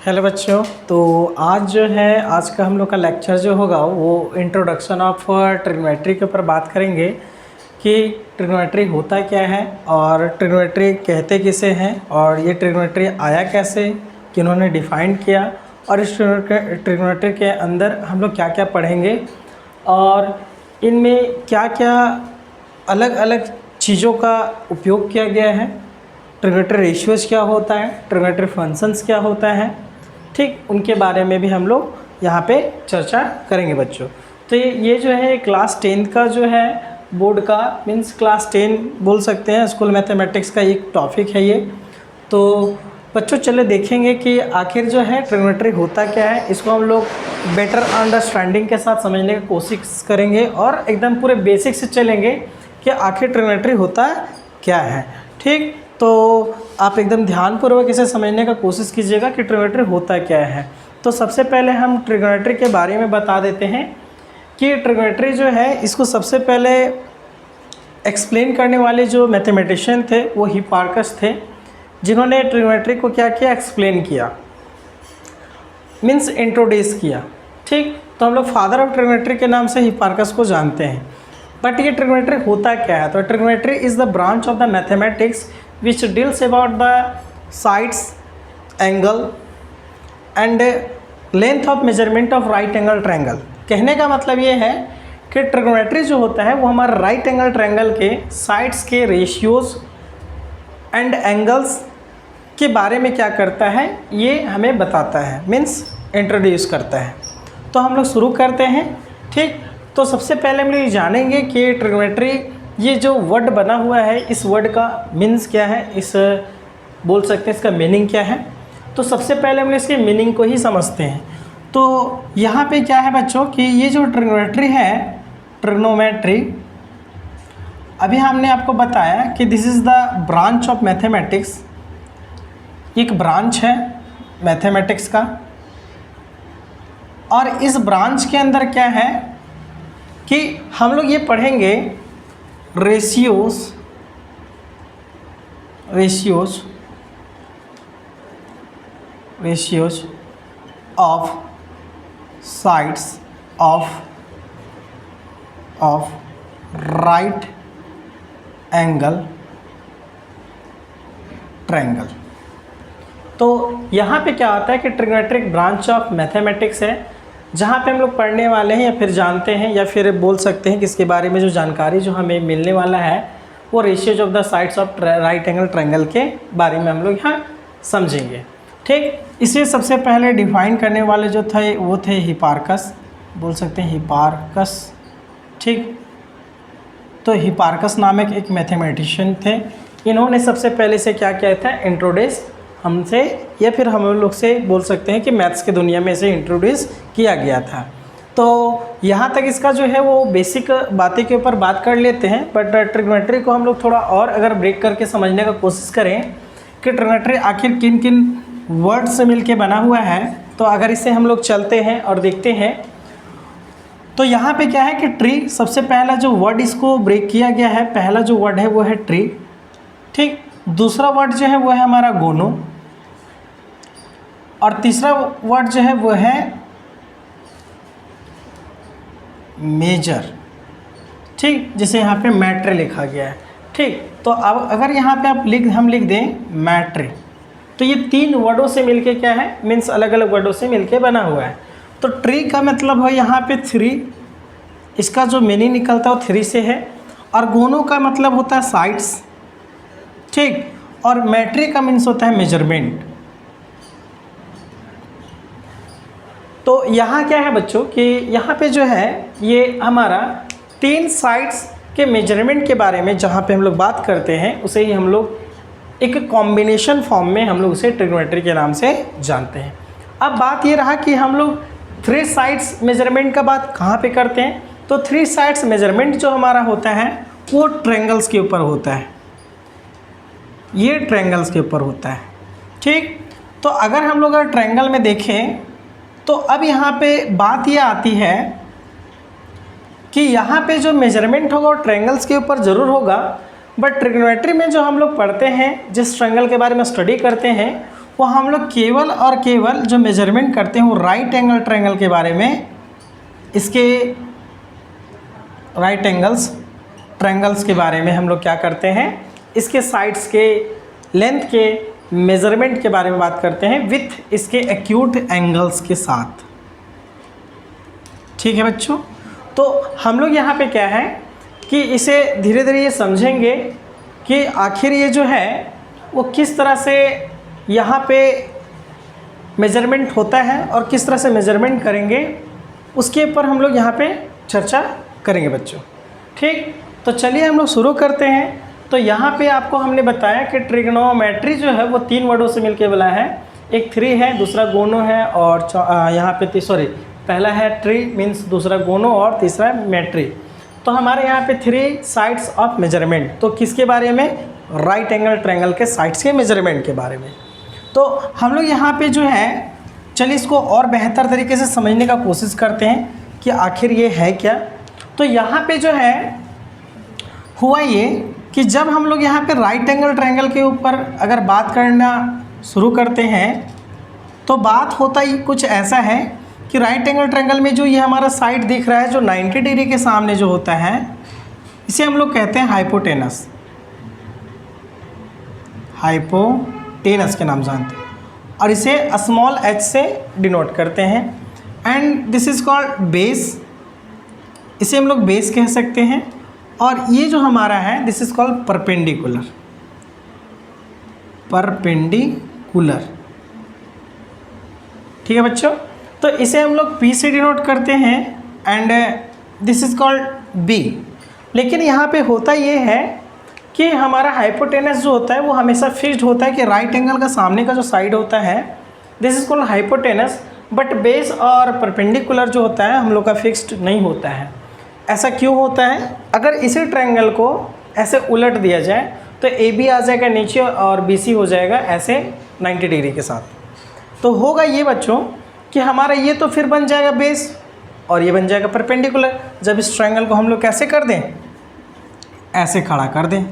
Hello बच्चों। तो आज जो है आज का हम लोग का लेक्चर जो होगा वो इंट्रोडक्शन ऑफ ट्रिग्नोमेट्री के ऊपर बात करेंगे कि ट्रिग्नोमेट्री होता क्या है और ट्रिग्नोमेट्री कहते किसे हैं और ये ट्रिग्नोमेट्री आया कैसे, किन्होंने डिफ़ाइन किया और इस ट्रिग्नोमेट्री के अंदर हम लोग क्या क्या पढ़ेंगे और इनमें क्या क्या अलग अलग चीज़ों का उपयोग किया गया है। ट्रिग्नोमेट्री रेशियोज़ क्या होता है, ट्रिग्नोमेट्री फंक्शंस क्या होता है, ठीक, उनके बारे में भी हम लोग यहाँ पे चर्चा करेंगे बच्चों। तो ये जो है क्लास 10 का जो है बोर्ड का मीन्स क्लास 10 बोल सकते हैं, स्कूल मैथमेटिक्स का एक टॉपिक है ये। तो बच्चों चले देखेंगे कि आखिर जो है ट्रिग्नोमेट्री होता क्या है, इसको हम लोग बेटर अंडरस्टैंडिंग के साथ समझने की कोशिश करेंगे और एकदम पूरे बेसिक से चलेंगे कि आखिर ट्रिग्नोमेट्री होता क्या है। ठीक, तो आप एकदम ध्यानपूर्वक इसे समझने का कोशिश कीजिएगा कि ट्रिग्नोमेट्री होता क्या है। तो सबसे पहले हम ट्रिग्नोमेट्री के बारे में बता देते हैं कि ट्रिग्नोमेट्री जो है इसको सबसे पहले एक्सप्लेन करने वाले जो मैथमेटिशियन थे वो हिप्पार्कस थे, जिन्होंने ट्रिग्नोमेट्री को क्या किया, एक्सप्लेन किया, मीन्स इंट्रोड्यूस किया। ठीक, तो हम लोग फादर ऑफ ट्रिग्नोमेट्री के नाम से हिप्पार्कस को जानते हैं। बट ये ट्रिग्नोमेट्री होता क्या है? तो trigonometry is the branch of the mathematics which deals about the sides, angle and length of measurement of right angle triangle। कहने का मतलब ये है कि ट्रिग्नोमेट्री जो होता है वो हमारे राइट एंगल ट्रायंगल के साइड्स के रेशियोज़ एंड एंगल्स के बारे में क्या करता है, ये हमें बताता है, मीन्स इंट्रोड्यूस करता है। तो हम लोग शुरू करते हैं। ठीक, तो सबसे पहले हम लोग जानेंगे कि ट्रिग्नोमेट्री ये जो वर्ड बना हुआ है इस वर्ड का मीन्स क्या है, इस बोल सकते हैं इसका मीनिंग क्या है। तो सबसे पहले हम इसके मीनिंग को ही समझते हैं। तो यहाँ पे क्या है बच्चों कि ये जो ट्रिग्नोमेट्री है, ट्रिग्नोमेट्री अभी हमने आपको बताया कि this is the branch of mathematics, एक ब्रांच है मैथमेटिक्स का। और इस ब्रांच के अंदर क्या है कि हम लोग ये पढ़ेंगे ratios of sides of right angle triangle. तो यहाँ पे क्या होता है कि ट्रिग्नोमेट्री एक ब्रांच ऑफ मैथमेटिक्स है जहाँ पे हम लोग पढ़ने वाले हैं या फिर जानते हैं या फिर बोल सकते हैं कि इसके बारे में जो जानकारी जो हमें मिलने वाला है वो ratios of the sides of right angle triangle के बारे में हम लोग यहाँ समझेंगे। ठीक, इसे सबसे पहले डिफाइन करने वाले जो थे वो थे हिप्पार्कस, बोल सकते हैं हिप्पार्कस। ठीक, तो हिप्पार्कस नामक एक मैथमेटिशियन थे। इन्होंने सबसे पहले से क्या किया था, इंट्रोड्यूस हमसे या फिर हम लोग से बोल सकते हैं कि मैथ्स की दुनिया में इसे इंट्रोड्यूस किया गया था। तो यहाँ तक इसका जो है वो बेसिक बातें के ऊपर बात कर लेते हैं। बट ट्रिग्नोमेट्री को हम लोग थोड़ा और अगर ब्रेक करके समझने का कोशिश करें कि ट्रिग्नोमेट्री आखिर किन किन वर्ड से मिलके बना हुआ है, तो अगर इसे हम लोग चलते हैं और देखते हैं तो यहाँ पे क्या है कि ट्री, सबसे पहला जो वर्ड इसको ब्रेक किया गया है, पहला जो वर्ड है वो है ट्री। ठीक, दूसरा वर्ड जो है वो है हमारा गोनो और तीसरा वर्ड जो है वो है मेजर। ठीक, जिसे यहाँ पे मैट्री लिखा गया है। ठीक, तो अब अगर यहाँ पे आप हम लिख दें मैट्री, तो ये तीन वर्डों से मिलके क्या है, मीन्स अलग अलग वर्डों से मिलके बना हुआ है। तो ट्री का मतलब है यहाँ पे 3, इसका जो मीनिंग निकलता है वो 3 से है। और गोनो का मतलब होता है साइड्स। ठीक, और मैट्री का मीन्स होता है मेजरमेंट। तो यहाँ क्या है बच्चों कि यहाँ पे जो है ये हमारा 3 साइड्स के मेजरमेंट के बारे में जहाँ पे हम लोग बात करते हैं उसे ही हम लोग एक कॉम्बिनेशन फॉर्म में हम लोग उसे ट्रिग्नोमेट्री के नाम से जानते हैं। अब बात ये रहा कि हम लोग 3 साइड्स मेजरमेंट का बात कहाँ पे करते हैं, तो 3 साइड्स मेजरमेंट जो हमारा होता है वो ट्रायंगल्स के ऊपर होता है, ये ट्रायंगल्स के ऊपर होता है। ठीक, तो अगर हम लोग अगर ट्रायंगल में देखें तो अब यहाँ पे बात ये आती है कि यहाँ पे जो मेजरमेंट होगा वो ट्रायंगल्स के ऊपर ज़रूर होगा, बट ट्रिग्नोमेट्री में जो हम लोग पढ़ते हैं, जिस ट्रायंगल के बारे में स्टडी करते हैं वो हम लोग केवल और केवल जो मेजरमेंट करते हैं वो राइट एंगल ट्रायंगल के बारे में, इसके राइट एंगल्स ट्रायंगल्स के बारे में हम लोग क्या करते हैं, इसके साइड्स के लेंथ के मेजरमेंट के बारे में बात करते हैं विथ इसके एक्यूट एंगल्स के साथ। ठीक है बच्चों, तो हम लोग यहाँ पे क्या है कि इसे धीरे धीरे ये समझेंगे कि आखिर ये जो है वो किस तरह से यहाँ पे मेजरमेंट होता है और किस तरह से मेजरमेंट करेंगे, उसके ऊपर हम लोग यहाँ पे चर्चा करेंगे बच्चों। ठीक, तो चलिए हम लोग शुरू करते हैं। तो यहाँ पे आपको हमने बताया कि ट्रिग्नोमेट्री जो है वो 3 वर्डों से मिलके बना है। एक थ्री है, दूसरा गोनो है, और यहाँ पे पहला है ट्री मीन्स, दूसरा गोनो, और तीसरा मेट्री। तो हमारे यहाँ पे 3 साइड्स ऑफ मेजरमेंट, तो किसके बारे में, राइट एंगल ट्रायंगल के साइड्स के मेजरमेंट के बारे में। तो हम लोग यहाँ पे जो है, चलिए इसको और बेहतर तरीके से समझने का कोशिश करते हैं कि आखिर ये है क्या। तो यहाँ पे जो है हुआ ये कि जब हम लोग यहाँ पे राइट एंगल ट्रायंगल के ऊपर अगर बात करना शुरू करते हैं तो बात होता ही कुछ ऐसा है कि राइट एंगल ट्रायंगल में जो ये हमारा साइड दिख रहा है जो 90 डिग्री के सामने जो होता है, इसे हम लोग कहते हैं हाइपोटेनस। हाइपोटेनस के नाम जानते हैं, और इसे स्मॉल h से डिनोट करते हैं। And this is called base, इसे हम लोग बेस कह सकते हैं। और ये जो हमारा है this is called perpendicular. Perpendicular, ठीक है बच्चों। तो इसे हम लोग P से डिनोट करते हैं and this is called B। लेकिन यहाँ पे होता ये है कि हमारा हाइपोटेनस जो होता है वो हमेशा फिक्स्ड होता है कि राइट एंगल का सामने का जो साइड होता है this is called hypotenuse, but base और परपेंडिकुलर जो होता है हम लोग का फिक्स्ड नहीं होता है। ऐसा क्यों होता है, अगर इसी ट्रायंगल को ऐसे उलट दिया जाए तो AB आ जाएगा नीचे और BC हो जाएगा ऐसे 90 डिग्री के साथ। तो होगा ये बच्चों कि हमारा ये तो फिर बन जाएगा बेस और ये बन जाएगा परपेंडिकुलर। जब इस ट्रायंगल को हम लोग कैसे कर दें, ऐसे खड़ा कर दें,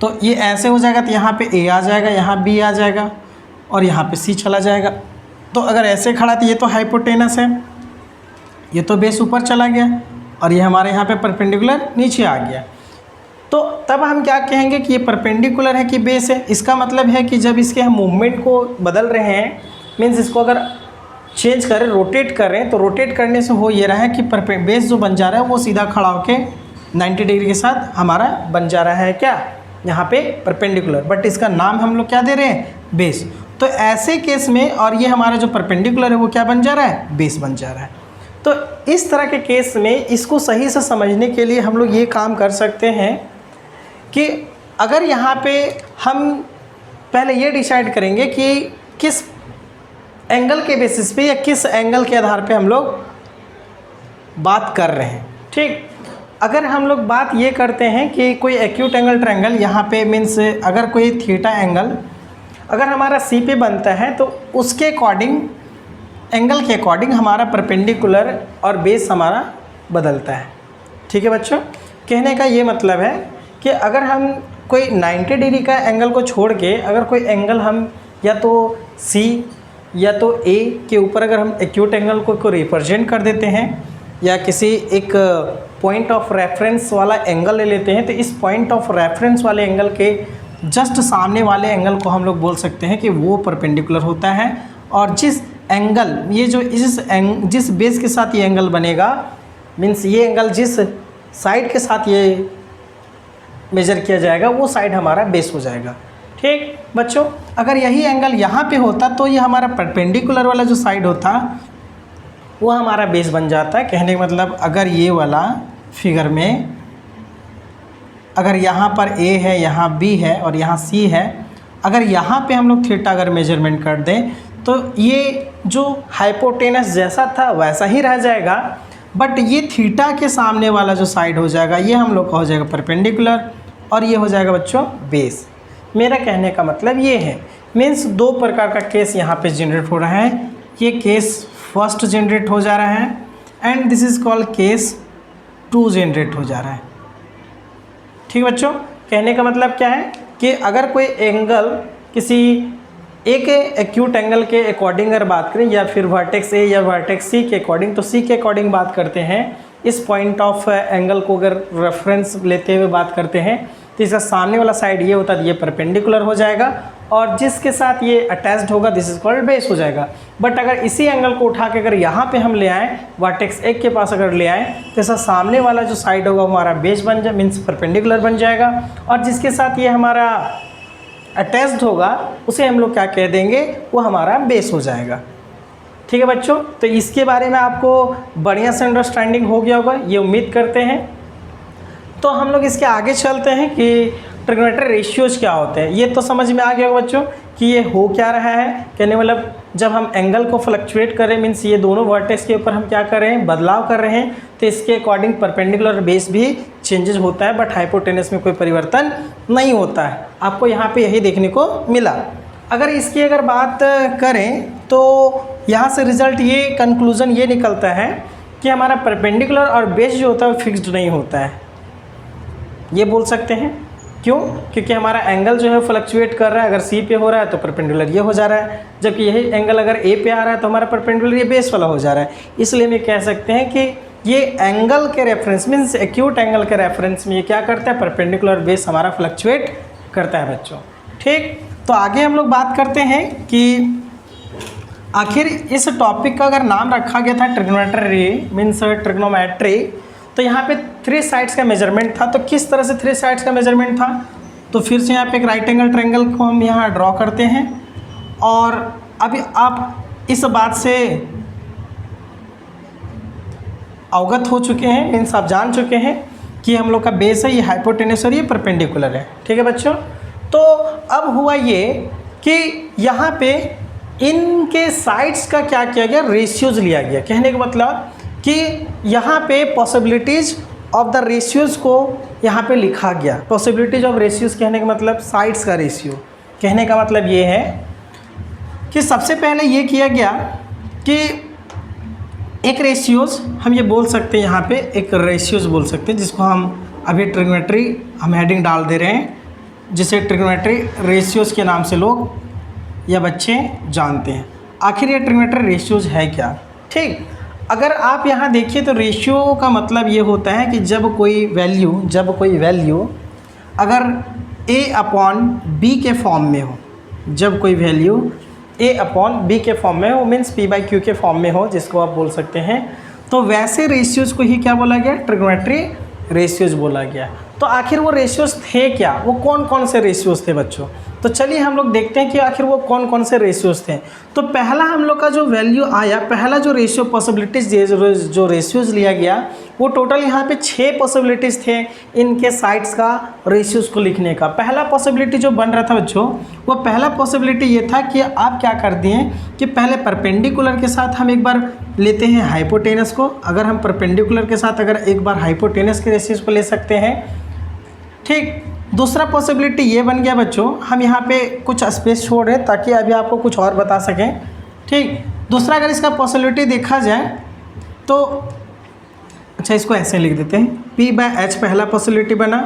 तो ये ऐसे हो जाएगा, तो यहाँ पे A आ जाएगा, यहाँ B आ जाएगा और यहाँ पे C चला जाएगा। तो अगर ऐसे खड़ा तो ये तो हाइपोटेनस है, ये तो बेस ऊपर चला गया और ये हमारे यहाँ पे परपेंडिकुलर नीचे आ गया। तो तब हम क्या कहेंगे कि ये परपेंडिकुलर है कि बेस है। इसका मतलब है कि जब इसके हम मूवमेंट को बदल रहे हैं, मीन्स इसको अगर चेंज करें, रोटेट कर रहे हैं, तो रोटेट करने से हो ये रहा है कि बेस जो बन जा रहा है वो सीधा खड़ा होके 90 डिग्री के साथ हमारा बन जा रहा है क्या, यहाँ पे परपेंडिकुलर, बट इसका नाम हम लोग क्या दे रहे हैं, बेस। तो ऐसे केस में और ये हमारा जो परपेंडिकुलर है वो क्या बन जा रहा है, बेस बन जा रहा है। तो इस तरह के केस में इसको सही से समझने के लिए हम लोग ये काम कर सकते हैं कि अगर यहाँ पे हम पहले ये डिसाइड करेंगे कि किस एंगल के बेसिस पे या किस एंगल के आधार पे हम लोग बात कर रहे हैं। ठीक, अगर हम लोग बात ये करते हैं कि कोई एक्यूट एंगल ट्रायंगल यहाँ पे मीन्स अगर कोई थीटा एंगल अगर हमारा सी पे बनता है तो उसके अकॉर्डिंग एंगल के अकॉर्डिंग हमारा परपेंडिकुलर और बेस हमारा बदलता है। ठीक है बच्चों, कहने का ये मतलब है कि अगर हम कोई 90 डिग्री का एंगल को छोड़ के अगर कोई एंगल हम या तो सी या तो ए के ऊपर अगर हम एक्यूट एंगल को रिप्रेजेंट कर देते हैं या किसी एक पॉइंट ऑफ रेफरेंस वाला एंगल ले लेते हैं, तो इस पॉइंट ऑफ रेफरेंस वाले एंगल के जस्ट सामने वाले एंगल को हम लोग बोल सकते हैं कि वो परपेंडिकुलर होता है। और जिस एंगल ये जो जिस बेस के साथ ये एंगल बनेगा, मीन्स ये एंगल जिस साइड के साथ ये मेजर किया जाएगा वो साइड हमारा बेस हो जाएगा। ठीक बच्चों, अगर यही एंगल यहाँ पे होता तो ये हमारा परपेंडिकुलर वाला जो साइड होता वो हमारा बेस बन जाता है। कहने का मतलब अगर ये वाला फिगर में अगर यहाँ पर A है, यहाँ B है और यहाँ C है, अगर यहाँ पे हम लोग थीटा अगर मेजरमेंट कर दें तो ये जो हाइपोटेनस जैसा था वैसा ही रह जाएगा, बट ये थीटा के सामने वाला जो साइड हो जाएगा ये हम लोग का हो जाएगा परपेंडिकुलर और ये हो जाएगा बच्चों बेस। मेरा कहने का मतलब ये है, मीन्स दो प्रकार का केस यहाँ पे जनरेट हो रहा है। ये केस फर्स्ट जनरेट हो जा रहा है and this is called case 2 generate हो जा रहा है। ठीक बच्चों, कहने का मतलब क्या है कि अगर कोई एंगल किसी एक एक्यूट एंगल के अकॉर्डिंग अगर बात करें या फिर वर्टेक्स ए या वर्टेक्स सी के अकॉर्डिंग, तो सी के अकॉर्डिंग बात करते हैं, इस पॉइंट ऑफ एंगल को अगर रेफरेंस लेते हुए बात करते हैं तो इसका सामने वाला साइड ये होता है, ये परपेंडिकुलर हो जाएगा, और जिसके साथ ये अटैच्ड होगा दिस इज कॉल्ड बेस हो जाएगा। बट अगर इसी एंगल को उठा के अगर यहाँ पे हम ले आएँ, वर्टेक्स एक के पास अगर ले आएँ, तो ऐसा सामने वाला जो साइड होगा वो हमारा बेस बन जाए, मीन्स परपेंडिकुलर बन जाएगा, और जिसके साथ ये हमारा अटैच्ड होगा उसे हम लोग क्या कह देंगे, वो हमारा बेस हो जाएगा। ठीक है बच्चों, तो इसके बारे में आपको बढ़िया से अंडरस्टैंडिंग हो गया होगा, ये उम्मीद करते हैं। तो हम लोग इसके आगे चलते हैं कि ट्रिग्नोमेट्री रेशियोज क्या होते हैं। ये तो समझ में आ गया होगा बच्चों कि ये हो क्या रहा है, कहने मतलब जब हम एंगल को फ्लक्चुएट करें, मीन्स ये दोनों वर्टेक्स के ऊपर हम क्या कर रहे हैं, बदलाव कर रहे हैं, तो इसके अकॉर्डिंग परपेंडिकुलर बेस भी चेंजेस होता है, बट हाइपोटेनस में कोई परिवर्तन नहीं होता है। आपको यहाँ पे यही देखने को मिला। अगर इसकी अगर बात करें तो यहाँ से रिजल्ट ये कंक्लूज़न ये निकलता है कि हमारा परपेंडिकुलर और बेस जो होता है वो फिक्स्ड नहीं होता है, ये बोल सकते हैं। क्यों? क्योंकि हमारा एंगल जो है फ्लक्चुएट कर रहा है, अगर सी पे हो रहा है तो परपेंडिकुलर ये हो जा रहा है, जबकि यही एंगल अगर ए पे आ रहा है तो हमारा परपेंडिकुलर ये बेस वाला हो जा रहा है। इसलिए हम ये कह सकते हैं कि ये एंगल के रेफरेंस मीन्स एक्यूट एंगल के रेफरेंस में ये क्या करता है, परपेंडिकुलर बेस हमारा फ्लक्चुएट करता है बच्चों। ठीक, तो आगे हम लोग बात करते हैं कि आखिर इस टॉपिक का अगर नाम रखा गया था ट्रिग्नोमेट्री मीन्स ट्रिग्नोमेट्री, तो यहाँ पे 3 साइड्स का मेजरमेंट था। तो किस तरह से 3 साइड्स का मेजरमेंट था, तो फिर से यहाँ पे एक राइट एंगल ट्रायंगल को हम यहाँ ड्रॉ करते हैं, और अभी आप इस बात से अवगत हो चुके हैं, मीन्स आप जान चुके हैं कि हम लोग का बेस है ये हाइपोटेनस और ये परपेंडिकुलर है। ठीक है बच्चों, तो अब हुआ ये कि यहाँ पे इनके साइड्स का क्या किया गया, रेशियोज लिया गया। कहने का मतलब कि यहाँ पे पॉसिबिलिटीज़ ऑफ द रेशियोज़ को यहाँ पे लिखा गया। पॉसिबिलिटीज़ ऑफ रेशियोज़ कहने का मतलब साइड्स का रेशियो। कहने का मतलब ये है कि सबसे पहले ये किया गया कि एक रेशियोज़ हम ये बोल सकते हैं, यहाँ पे एक रेशियोज़ बोल सकते हैं, जिसको हम अभी ट्रिग्नोमेट्री हम हेडिंग डाल दे रहे हैं, जिसे ट्रिग्नोमेट्री रेशियोज़ के नाम से लोग या बच्चे जानते हैं। आखिर ये ट्रिग्नोमेट्री रेशियोज़ है क्या? ठीक, अगर आप यहाँ देखिए तो रेशियो का मतलब ये होता है कि जब कोई वैल्यू अगर a अपॉन b के फॉर्म में हो, जब कोई वैल्यू a अपॉन b के फॉर्म में हो, मीन्स p/q के फॉर्म में हो, जिसको आप बोल सकते हैं, तो वैसे रेशियोज़ को ही क्या बोला गया, ट्रिग्नोमेट्री रेशियोज़ बोला गया। तो आखिर वो रेशियोज़ थे क्या, वो कौन कौन से रेशियोज़ थे बच्चों? तो चलिए हम लोग देखते हैं कि आखिर वो कौन कौन से रेशियोज़ थे। तो पहला हम लोग का जो वैल्यू आया, पहला जो रेशियो पॉसिबिलिटीज़ जो रेशियोज़ लिया गया, वो टोटल यहाँ पे 6 पॉसिबिलिटीज़ थे इनके साइड्स का रेशियोज़ को लिखने का। पहला पॉसिबिलिटी जो बन रहा था बच्चों, वो पहला पॉसिबिलिटी ये था कि आप क्या कर दिए कि पहले परपेंडिकुलर के साथ हम एक बार लेते हैं हाइपोटेनस को। अगर हम परपेंडिकुलर के साथ अगर एक बार हाइपोटेनस के रेशियोज़ को ले सकते हैं। ठीक, दूसरा पॉसिबिलिटी ये बन गया बच्चों, हम यहाँ पे कुछ स्पेस छोड़ रहे हैं ताकि अभी आपको कुछ और बता सकें। ठीक, दूसरा अगर इसका पॉसिबिलिटी देखा जाए तो अच्छा, इसको ऐसे लिख देते हैं, p/h पहला पॉसिबिलिटी बना।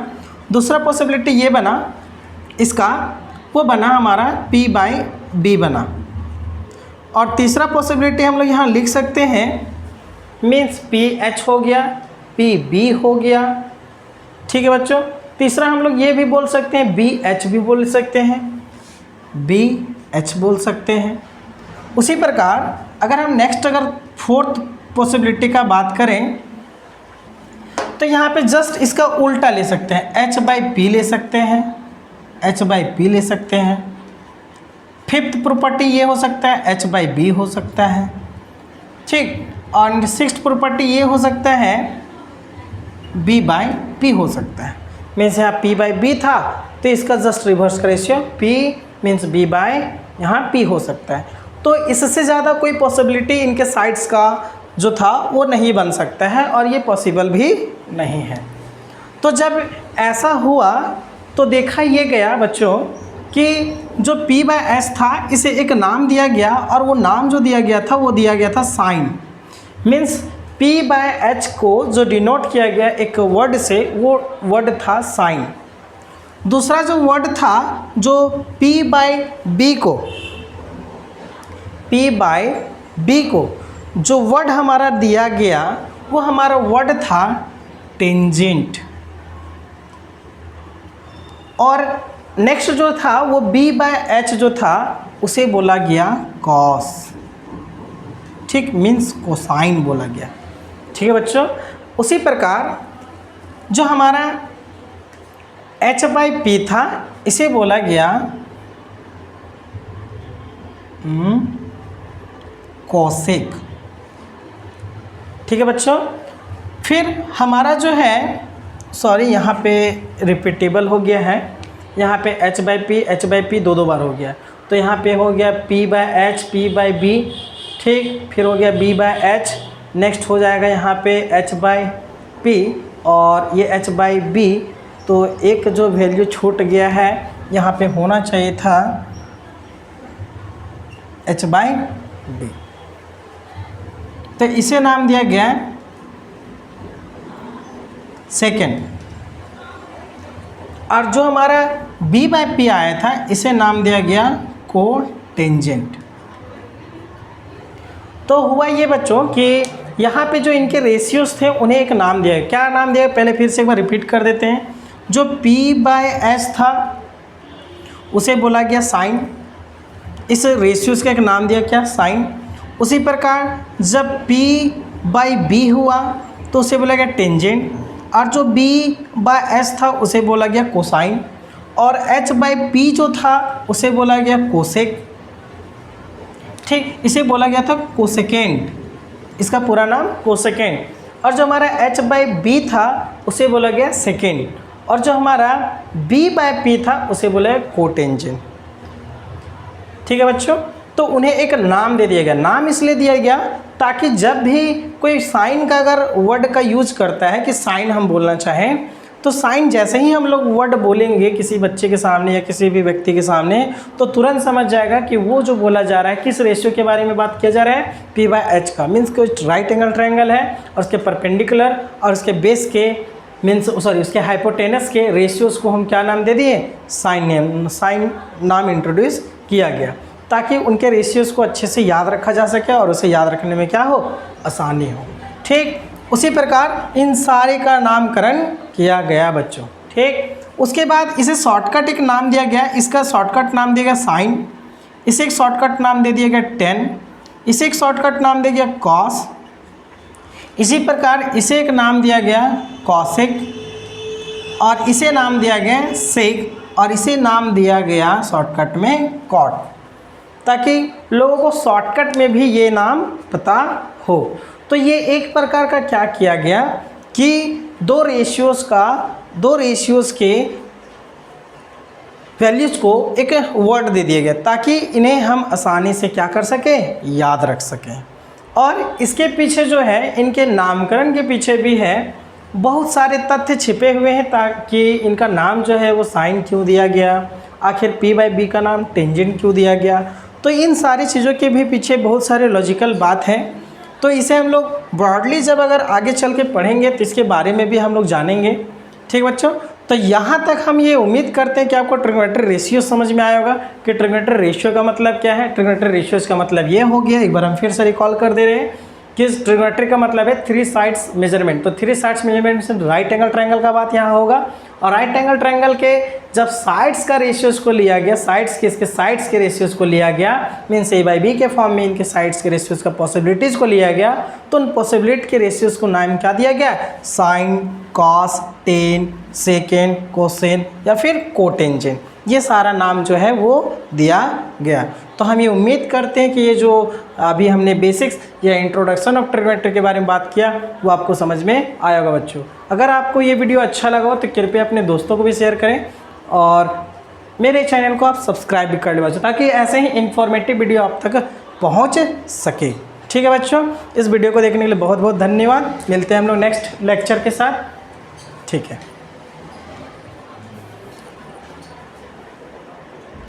दूसरा पॉसिबिलिटी ये बना इसका, वो बना हमारा p/b बना। और तीसरा पॉसिबिलिटी हम लोग यहाँ लिख सकते हैं, मीन्स ph हो गया, pb हो गया। ठीक है बच्चों, तीसरा हम लोग ये भी बोल सकते हैं, BH भी बोल सकते हैं, BH बोल सकते हैं। उसी प्रकार अगर हम नेक्स्ट अगर फोर्थ पॉसिबिलिटी का बात करें तो यहाँ पे जस्ट इसका उल्टा ले सकते हैं, H/P ले सकते हैं, H/P ले सकते हैं। फिफ्थ प्रॉपर्टी ये हो सकता है, H/B हो सकता है। ठीक, और सिक्स्थ प्रॉपर्टी ये हो सकता है, B/P हो सकता है। मीन्स यहाँ p/b था तो इसका जस्ट रिवर्स का रेशियो p मीन्स b/यहाँ p हो सकता है। तो इससे ज़्यादा कोई पॉसिबिलिटी इनके साइड्स का जो था वो नहीं बन सकता है, और ये पॉसिबल भी नहीं है। तो जब ऐसा हुआ तो देखा ये गया बच्चों कि जो p/s था इसे एक नाम दिया गया, और वो नाम जो दिया गया था वो दिया गया था साइन। मीन्स p/h को जो डिनोट किया गया एक वर्ड से, वो वर्ड था साइन। दूसरा जो वर्ड था जो p/b को P बाय B को जो वर्ड हमारा दिया गया वो हमारा वर्ड था टेंजेंट, और नेक्स्ट जो था वो B बाय H जो था उसे बोला गया कॉस, ठीक, मीन्स कोसाइन बोला गया। ठीक है बच्चों, उसी प्रकार जो हमारा H बाई P था इसे बोला गया कोसेक। ठीक है बच्चों, फिर हमारा जो है, सॉरी यहाँ पे रिपीटेबल हो गया है, यहाँ पे H बाई P दो बार हो गया, तो यहाँ पे हो गया P by H, P by B, ठीक, फिर हो गया B बाय H, नेक्स्ट हो जाएगा यहाँ पे H बाई P और ये H बाई B, तो एक जो वैल्यू छूट गया है यहाँ पे होना चाहिए था H बाई B, तो इसे नाम दिया गया सेकेंड, और जो हमारा B बाई P आया था इसे नाम दिया गया कोटेंजेंट। तो हुआ ये बच्चों कि यहाँ पे जो इनके रेशियोज थे उन्हें एक नाम दिया, क्या नाम दिया, पहले फिर से एक बार रिपीट कर देते हैं। जो P बाय S था उसे बोला गया साइन, इस रेशियोज का एक नाम दिया क्या, साइन। उसी प्रकार जब P बाई B हुआ तो उसे बोला गया टेंजेंट, और जो B बाय S था उसे बोला गया कोसाइन, और H बाई P जो था उसे बोला गया कोसेक, ठीक, इसे बोला गया था कोसेकेंट, इसका पूरा नाम कोसेकेंट। और जो हमारा H बाई B था उसे बोला गया सेकेंड, और जो हमारा B बाई P था उसे बोला गया कोटेंजेंट। ठीक है बच्चों, तो उन्हें एक नाम दे दिया गया। नाम इसलिए दिया गया ताकि जब भी कोई साइन का अगर वर्ड का यूज करता है कि साइन हम बोलना चाहें, तो साइन जैसे ही हम लोग वर्ड बोलेंगे किसी बच्चे के सामने या किसी भी व्यक्ति के सामने, तो तुरंत समझ जाएगा कि वो जो बोला जा रहा है किस रेशियो के बारे में बात किया जा रहा है, P बाय H का, मीन्स कोई राइट एंगल ट्रायंगल है और उसके परपेंडिकुलर और उसके बेस के मीन्स सॉरी उसके हाइपोटेनस के रेशियोज़ को हम क्या नाम दे दिए, साइन नाम इंट्रोड्यूस किया गया, ताकि उनके रेशियोज़ को अच्छे से याद रखा जा सके और उसे याद रखने में क्या हो, आसानी हो। ठीक, उसी प्रकार इन सारे का नामकरण किया गया बच्चों। ठीक, उसके बाद इसे शॉर्टकट एक नाम दिया गया, इसका शॉर्टकट नाम दिया गया साइन, इसे एक शॉर्टकट नाम दे दिया गया टेन, इसे एक शॉर्टकट नाम दिया गया कॉस, इसी प्रकार इसे एक नाम दिया गया कॉसेक, और इसे नाम दिया गया सेक, और इसे नाम दिया गया शॉर्टकट में कॉट, ताकि लोगों को शॉर्टकट में भी ये नाम पता हो। तो ये एक प्रकार का क्या किया गया कि दो रेशियोज़ के वैल्यूज़ को एक वर्ड दे दिया गया ताकि इन्हें हम आसानी से क्या कर सकें, याद रख सकें। और इसके पीछे जो है, इनके नामकरण के पीछे भी है बहुत सारे तथ्य छिपे हुए हैं, ताकि इनका नाम जो है वो साइन क्यों दिया गया, आखिर P बाई B का नाम टेंजेंट क्यों दिया गया। तो इन सारी चीज़ों के भी पीछे बहुत सारे लॉजिकल बात है। तो इसे हम लोग ब्रॉडली जब अगर आगे चल के पढ़ेंगे तो इसके बारे में भी हम लोग जानेंगे। ठीक बच्चों, तो यहाँ तक हम ये उम्मीद करते हैं कि आपको ट्रिग्नोमेट्री रेशियो समझ में आया होगा कि ट्रिग्नोमेट्री रेशियो का मतलब क्या है। ट्रिग्नोमेट्री रेशियोज का मतलब ये हो गया, एक बार हम फिर से रिकॉल कर दे रहे हैं कि ट्रिग्नोमेट्री का मतलब है थ्री साइड्स मेजरमेंट। तो थ्री साइड्स मेजरमेंट से राइट एंगल ट्रायंगल का बात यहाँ होगा, और राइट एंगल ट्रायंगल के जब साइड्स का रेशियोज को लिया गया, इसके साइड्स के रेशियोज को लिया गया, मीन्स A बाई B के फॉर्म में इनके साइड्स के रेशियोज का पॉसिबिलिटीज़ को लिया गया, तो उन पॉसिबिलिटी के रेशियोज को नाम क्या दिया गया, साइन, कॉस, टेन, सेकेंड, कोसेन या फिर कोटेंजेंट, ये सारा नाम जो है वो दिया गया। तो हम ये उम्मीद करते हैं कि ये जो अभी हमने बेसिक्स या इंट्रोडक्शन ऑफ ट्रिग्नोमेट्री के बारे में बात किया वो आपको समझ में आया होगा बच्चों। अगर आपको ये वीडियो अच्छा लगा हो तो कृपया अपने दोस्तों को भी शेयर करें और मेरे चैनल को आप सब्सक्राइब भी कर लें बच्चों, ताकि ऐसे ही इन्फॉर्मेटिव वीडियो आप तक पहुँच सके। ठीक है बच्चों, इस वीडियो को देखने के लिए बहुत बहुत धन्यवाद। मिलते हैं हम लोग नेक्स्ट लेक्चर के साथ। ठीक है।